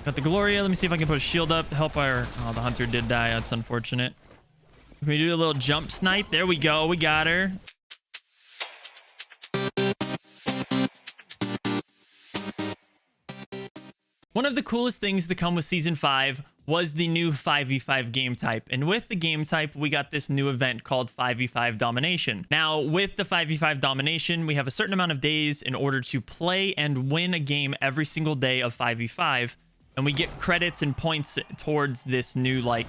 Got the Gloria. Let me see if I can put a shield up to help our... Oh, the hunter did die. That's unfortunate. Can we do a little jump snipe? There we go. We got her. One of the coolest things to come with Season 5 was the new 5v5 game type. And with the game type, we got this new event called 5v5 Domination. Now, with the 5v5 Domination, we have a certain amount of days in order to play and win a game every single day of 5v5. And we get credits and points towards this new, like,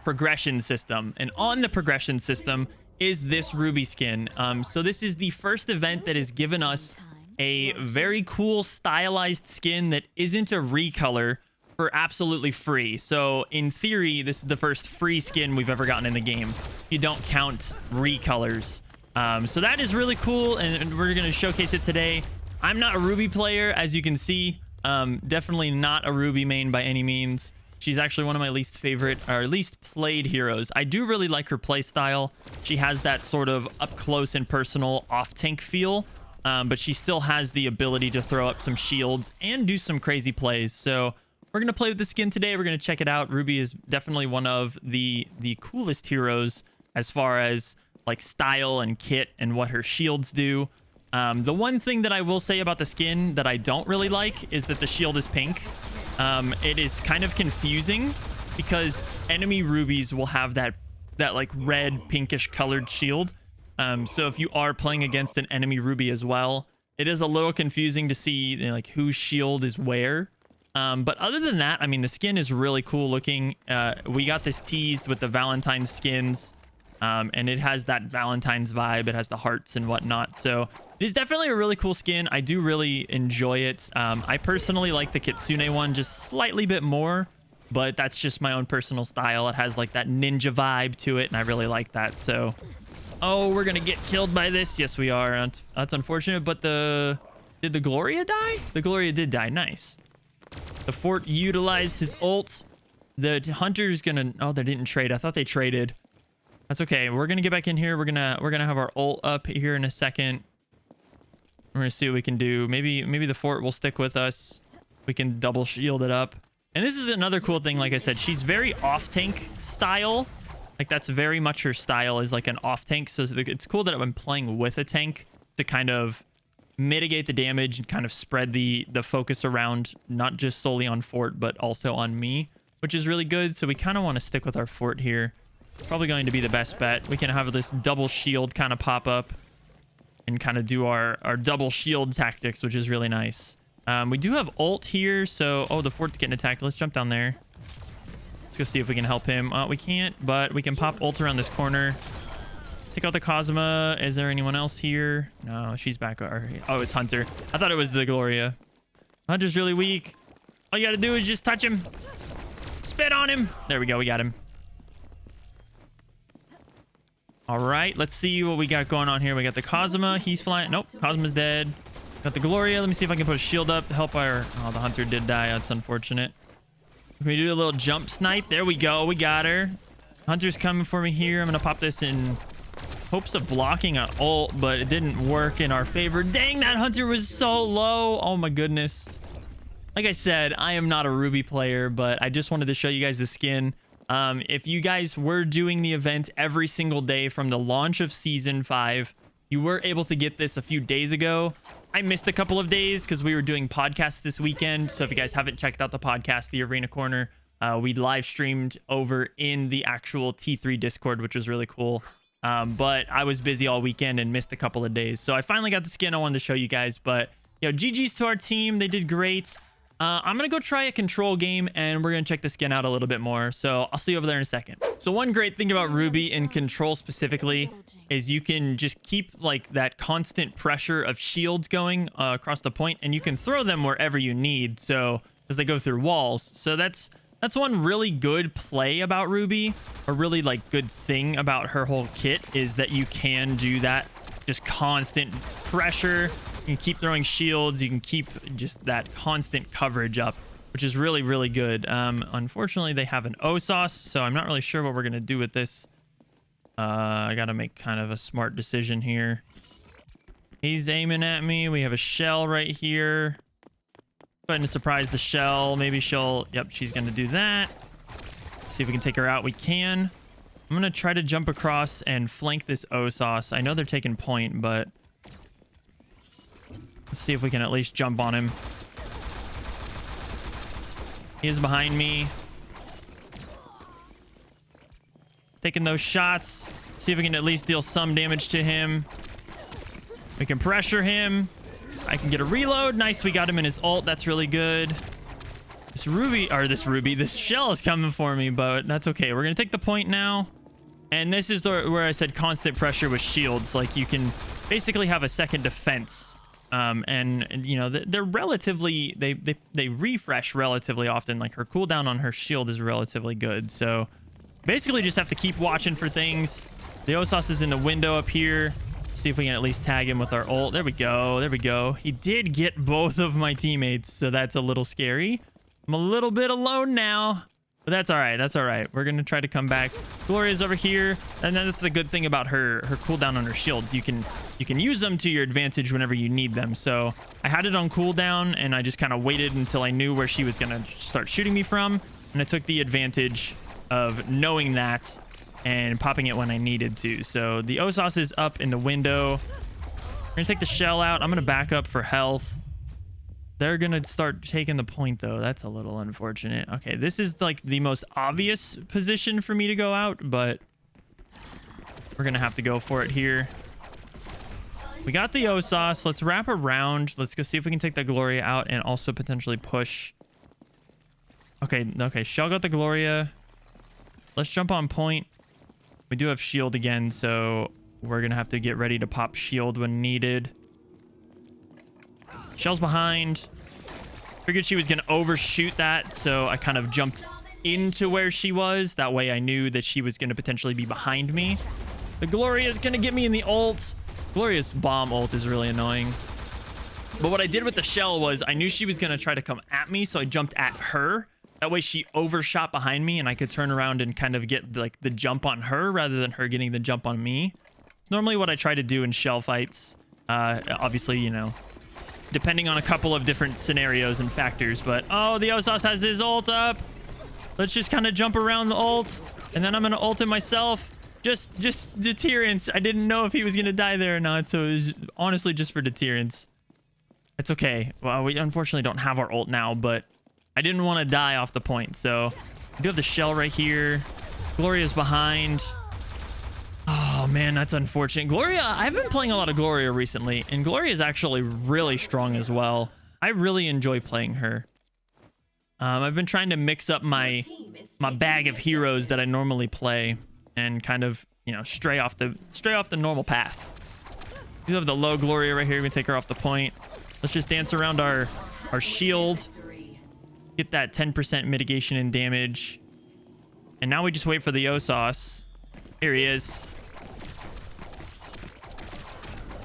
progression system. And on the progression system is this Ruby skin. So this is the first event that has given us a very cool stylized skin that isn't a recolor for absolutely free. So in theory, this is the first free skin we've ever gotten in the game. You don't count recolors. So that is really cool, and we're going to showcase it today. I'm not a Ruby player, as you can see. Definitely not a Ruby main by any means. She's actually one of my least favorite, or least played heroes. I do really like her play style. She has that sort of up close and personal off tank feel. But she still has the ability to throw up some shields and do some crazy plays. So we're going to play with the skin today. We're going to check it out. Ruby is definitely one of the coolest heroes as far as like style and kit and what her shields do. The one thing that I will say about the skin that I don't really like is that the shield is pink. It is kind of confusing because enemy Rubies will have that like red pinkish colored shield. So if you are playing against an enemy Ruby as well, it is a little confusing to see, you know, like whose shield is where. But other than that, I mean, the skin is really cool looking. We got this teased with the Valentine's skins, and it has that Valentine's vibe. It has the hearts and whatnot. So it is definitely a really cool skin. I do really enjoy it. I personally like the Kitsune one just slightly bit more, but that's just my own personal style. It has like that ninja vibe to it, and I really like that. So... Oh, we're going to get killed by this. Yes, we are. That's unfortunate, but did the Gloria die? The Gloria did die. Nice. The fort utilized his ult. The hunter's going to... Oh, they didn't trade. I thought they traded. That's okay. We're going to get back in here. We're going to have our ult up here in a second. We're going to see what we can do. Maybe the fort will stick with us. We can double shield it up. And this is another cool thing. Like I said, she's very off-tank style. Like, that's very much her style, is like an off tank. So it's cool that I'm playing with a tank to kind of mitigate the damage and kind of spread the focus around, not just solely on fort, but also on me, which is really good. So we kind of want to stick with our fort here. Probably going to be the best bet. We can have this double shield kind of pop up and kind of do our double shield tactics, which is really nice. We do have ult here. So, oh, the fort's getting attacked. Let's jump down there. Let's go see if we can help him. We can't, but we can pop ult around this corner. Take out the Cosma. Is there anyone else here? No, she's back. Oh, it's Hunter. I thought it was the Gloria. Hunter's really weak. All you gotta do is just touch him. Spit on him. There we go. We got him. All right. Let's see what we got going on here. We got the Cosma. He's flying. Nope. Cosma's dead. Got the Gloria. Let me see if I can put a shield up to help our... Oh, the Hunter did die. That's unfortunate. Can we do a little jump snipe? There we go. We got her. Hunter's coming for me here. I'm going to pop this in hopes of blocking an ult, but it didn't work in our favor. Dang, that Hunter was so low. Oh, my goodness. Like I said, I am not a Ruby player, but I just wanted to show you guys the skin. If you guys were doing the event every single day from the launch of Season 5, you were able to get this a few days ago. I missed a couple of days because we were doing podcasts this weekend. So if you guys haven't checked out the podcast, The Arena Corner, we live streamed over in the actual T3 Discord, which was really cool. But I was busy all weekend and missed a couple of days. So I finally got the skin I wanted to show you guys. But, you know, GG's to our team. They did great. I'm going to go try a control game and we're going to check the skin out a little bit more. So I'll see you over there in a second. So one great thing about Ruby and control specifically is you can just keep like that constant pressure of shields going across the point, and you can throw them wherever you need. So as they go through walls. So that's one really good play about Ruby, a really like good thing about her whole kit, is that you can do that. Just constant pressure. You can keep throwing shields. You can keep just that constant coverage up, which is really, really good. Unfortunately, they have an O-sauce, so I'm not really sure what we're going to do with this. I got to make kind of a smart decision here. He's aiming at me. We have a shell right here. Go ahead and surprise the shell. Maybe she'll... Yep, she's going to do that. See if we can take her out. We can. I'm going to try to jump across and flank this O-Sauce. I know they're taking point, but... Let's see if we can at least jump on him. He is behind me. Taking those shots. See if we can at least deal some damage to him. We can pressure him. I can get a reload. Nice, we got him in his ult. That's really good. This shell is coming for me, but that's okay. We're going to take the point now. And this is where I said constant pressure with shields. Like, you can basically have a second defense. And you know, they're relatively... They refresh relatively often. Like, her cooldown on her shield is relatively good. So, basically just have to keep watching for things. The O-Sauce is in the window up here. See if we can at least tag him with our ult. There we go. There we go. He did get both of my teammates, so that's a little scary. I'm a little bit alone now, but that's all right. That's all right. We're going to try to come back. Gloria's over here, and that's the good thing about her cooldown on her shields. You can use them to your advantage whenever you need them. So I had it on cooldown, and I just kind of waited until I knew where she was going to start shooting me from, and I took the advantage of knowing that and popping it when I needed to. So the O-Sauce is up in the window. We're gonna take the shell out. I'm gonna back up for health. They're gonna start taking the point though. That's a little unfortunate. Okay, this is like the most obvious position for me to go out, but we're gonna have to go for it here. We got the O-Sauce. Let's wrap around. Let's go see if we can take the Gloria out and also potentially push. Okay, Shell got the Gloria. Let's jump on point. We do have shield again, so we're going to have to get ready to pop shield when needed. Shell's behind. Figured she was going to overshoot that, so I kind of jumped into where she was. That way I knew that she was going to potentially be behind me. The Gloria's going to get me in the ult. Gloria's bomb ult is really annoying. But what I did with the shell was I knew she was going to try to come at me, so I jumped at her. That way she overshot behind me and I could turn around and kind of get like the jump on her rather than her getting the jump on me. It's normally what I try to do in shell fights. Obviously, you know, depending on a couple of different scenarios and factors. But, oh, the O-Sauce has his ult up. Let's just kind of jump around the ult. And then I'm going to ult him myself. Just deterrence. I didn't know if he was going to die there or not. So it was honestly just for deterrence. It's okay. Well, we unfortunately don't have our ult now, but I didn't want to die off the point, so we do have the shell right here. Gloria's behind. Oh, man, that's unfortunate. Gloria, I've been playing a lot of Gloria recently, and Gloria is actually really strong as well. I really enjoy playing her. I've been trying to mix up my bag of heroes that I normally play and kind of, you know, stray off the normal path. We have the low Gloria right here. We can take her off the point. Let's just dance around our shield. Get that 10% mitigation in damage. And now we just wait for the O-Sauce. Here he is.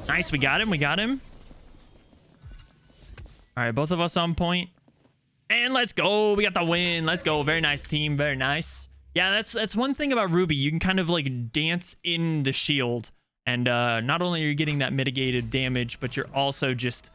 Nice, we got him. All right, both of us on point. And let's go. We got the win. Let's go. Very nice, team. Very nice. Yeah, that's one thing about Ruby. You can kind of like dance in the shield. And not only are you getting that mitigated damage, but you're also just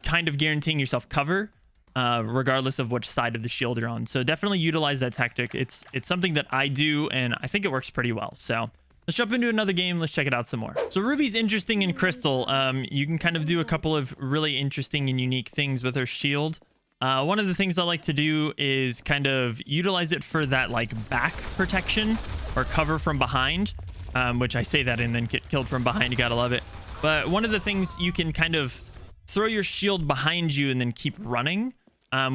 kind of guaranteeing yourself cover. Regardless of which side of the shield you're on. So definitely utilize that tactic. It's something that I do, and I think it works pretty well. So let's jump into another game. Let's check it out some more. So Ruby's interesting in Crystal. You can kind of do a couple of really interesting and unique things with her shield. One of the things I like to do is kind of utilize it for that like back protection or cover from behind, which I say that and then get killed from behind. You gotta love it. But one of the things, you can kind of throw your shield behind you and then keep running.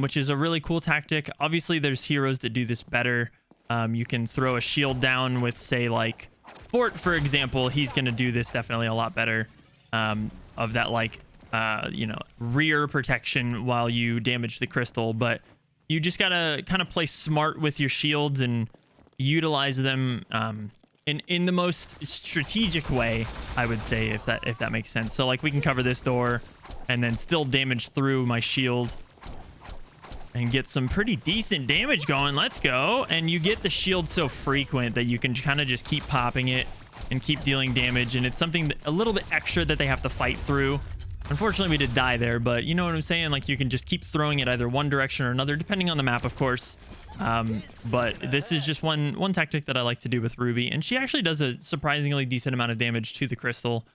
Which is a really cool tactic. Obviously, there's heroes that do this better. You can throw a shield down with, say, like Fort, for example. He's going to do this definitely a lot better. Of that, like, you know, rear protection while you damage the crystal. But you just got to kind of play smart with your shields and utilize them in the most strategic way, I would say, if that makes sense. So, like, we can cover this door and then still damage through my shield. And get some pretty decent damage going. Let's go. And you get the shield so frequent that you can kind of just keep popping it and keep dealing damage. And it's something a little bit extra that they have to fight through. Unfortunately, we did die there, but you know what I'm saying? Like, you can just keep throwing it either one direction or another, depending on the map, of course. But this is just one tactic that I like to do with Ruby, and she actually does a surprisingly decent amount of damage to the crystal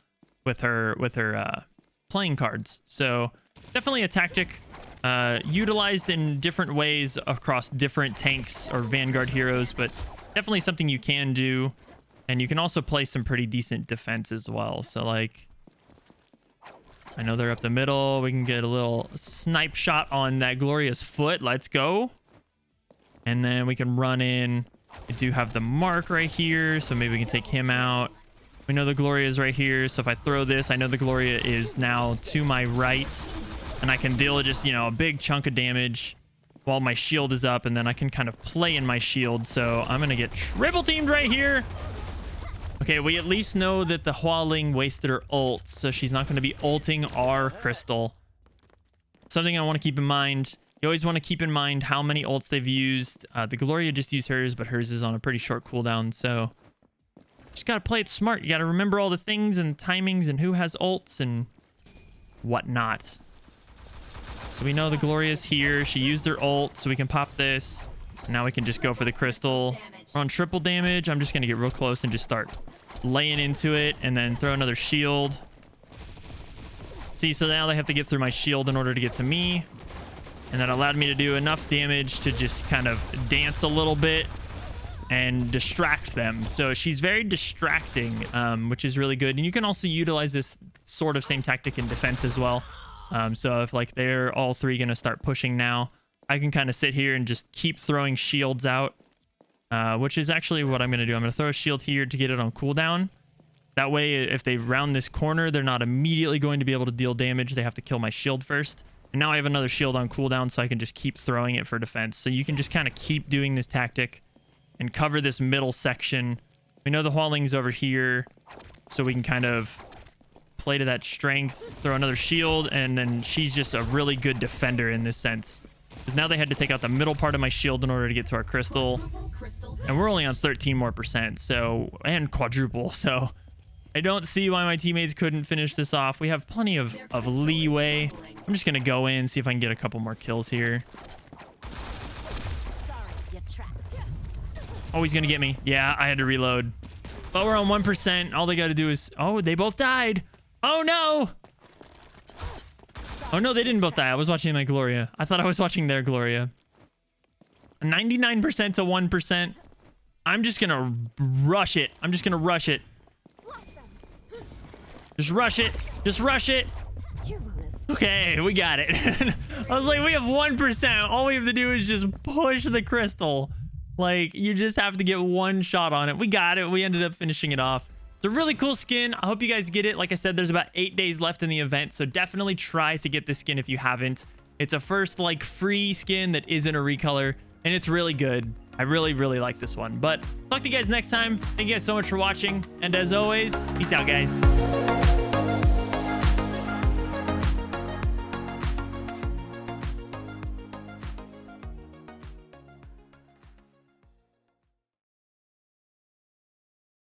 with her playing cards. So definitely a tactic utilized in different ways across different tanks or Vanguard heroes, but definitely something you can do. And you can also play some pretty decent defense as well. So like, I know they're up the middle. We can get a little snipe shot on that Gloria's foot. Let's go. And then we can run in. We do have the mark right here, so maybe we can take him out. We know the Gloria is right here, so if I throw this, I know the Gloria is now to my right. And I can deal just, you know, a big chunk of damage while my shield is up, and then I can kind of play in my shield. So I'm going to get triple teamed right here. Okay, we at least know that the Hualing wasted her ult, so she's not going to be ulting our crystal. Something I want to keep in mind. You always want to keep in mind how many ults they've used. The Gloria just used hers, but hers is on a pretty short cooldown, so just got to play it smart. You got to remember all the things and timings and who has ults and whatnot. So we know the Gloria's here. She used her ult, so we can pop this. Now we can just go for the crystal. We're on triple damage. I'm just going to get real close and just start laying into it and then throw another shield. See, so now they have to get through my shield in order to get to me. And that allowed me to do enough damage to just kind of dance a little bit and distract them. So she's very distracting, which is really good. And you can also utilize this sort of same tactic in defense as well. So if like they're all three going to start pushing now, I can kind of sit here and just keep throwing shields out, which is actually what I'm going to do. I'm going to throw a shield here to get it on cooldown. That way, if they round this corner, they're not immediately going to be able to deal damage. They have to kill my shield first. And now I have another shield on cooldown, so I can just keep throwing it for defense. So you can just kind of keep doing this tactic and cover this middle section. We know the Hualing's over here, so we can kind of play to that strength, throw another shield, and then she's just a really good defender in this sense. Because now they had to take out the middle part of my shield in order to get to our crystal. And we're only on 13% more, so, and quadruple, so I don't see why my teammates couldn't finish this off. We have plenty of leeway. I'm just going to go in, see if I can get a couple more kills here. Oh, he's going to get me. Yeah, I had to reload. But we're on 1%. All they got to do is... Oh, they both died. Oh, no. Oh, no, they didn't both die. I was watching my Gloria. I thought I was watching their Gloria. 99% to 1%. I'm just going to rush it. I'm just going to rush it. Just rush it. Just rush it. Okay, we got it. I was like, we have 1%. All we have to do is just push the crystal. Like, you just have to get one shot on it. We got it. We ended up finishing it off. It's a really cool skin. I hope you guys get it. Like I said, there's about 8 days left in the event, so definitely try to get this skin if you haven't. It's a first, like, free skin that isn't a recolor, and it's really good. I really, really like this one. But talk to you guys next time. Thank you guys so much for watching, and as always, peace out, guys.